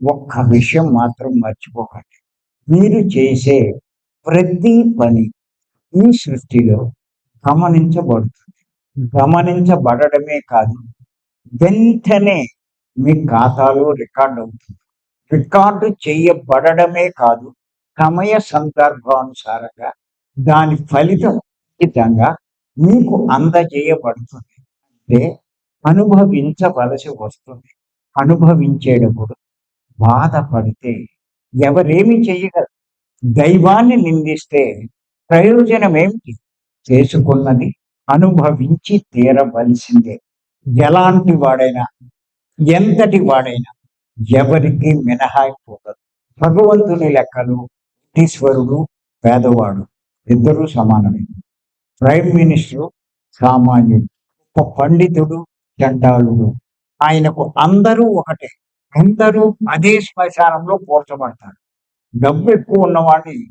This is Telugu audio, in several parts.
ఒక్క విషయం మాత్రం మర్చిపోకండి. మీరు చేసే ప్రతి పని ఈ సృష్టిలో గమనించబడుతుంది. గమనించబడడమే కాదు, వెంటనే మీ ఖాతాలో రికార్డ్ అవుతుంది. రికార్డు చేయబడడమే కాదు, సమయ సందర్భానుసారంగా దాని ఫలితం ఖచ్చితంగా మీకు అందజేయబడుతుంది. అంటే అనుభవించవలసి వస్తుంది. అనుభవించేటప్పుడు బాధపడితే ఎవరేమి చెయ్యగలరు? దైవాన్ని నిందిస్తే ప్రయోజనమేమిటి? చేసుకున్నది అనుభవించి తీరవలసిందే. ఎలాంటి వాడైనా, ఎంతటి వాడైనా ఎవరికి మినహాయింపు ఉండదు. భగవంతుని లెక్కలు ఈశ్వరుడు, పేదవాడు ఇద్దరూ సమానమే. ప్రైమ్ మినిస్టరు సామాన్యుడు, ఒక పండితుడు, చండాలుడు. ఆయనకు అందరూ ఒకటే. అందరూ అదే శ్మశానంలో పోల్చబడతారు. డబ్బు ఎక్కువ ఉన్నవాడిని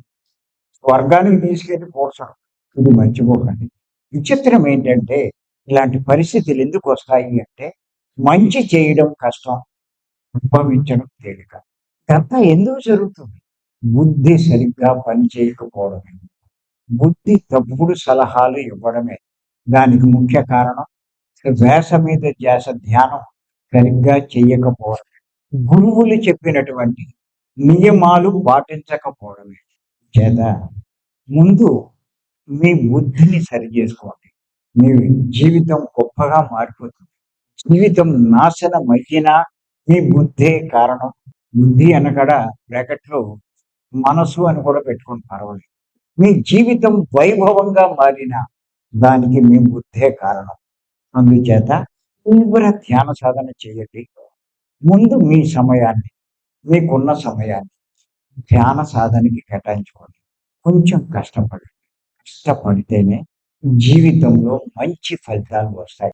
స్వర్గానికి తీసుకెళ్ళి పోల్చడం. ఇది మర్చిపోకండి. విచిత్రం ఏంటంటే ఇలాంటి పరిస్థితులు ఎందుకు వస్తాయి అంటే మంచి చేయడం కష్టం, అనుభవించడం తేలిక. ఇదంతా ఎందుకు జరుగుతుంది? బుద్ధి సరిగ్గా పని చేయకపోవడమే. బుద్ధి తప్పుడు సలహాలు ఇవ్వడమే దానికి ముఖ్య కారణం. శ్వాస మీద ధ్యాస ధ్యానం సరిగ్గా చెయ్యకపోవడం, గురువులు చెప్పినటువంటి నియమాలు పాటించకపోవడమే. చేత ముందు మీ బుద్ధిని సరి చేసుకోండి. మీ జీవితం గొప్పగా మారిపోతుంది. జీవితం నాశనం అయ్యినా మీ బుద్ధే కారణం. బుద్ధి అనకడ బ్రాకెట్లో మనసు అని కూడా పెట్టుకుని పర్వాలేదు. మీ జీవితం వైభవంగా మారిన దానికి మీ బుద్ధే కారణం. అందుచేత తీవ్ర ధ్యాన సాధన చేయండి. ముందు మీ సమయాన్ని, మీకున్న సమయాన్ని ధ్యాన సాధనకి కేటాయించుకోండి. కొంచెం కష్టపడండి. కష్టపడితేనే జీవితంలో మంచి ఫలితాలు వస్తాయి.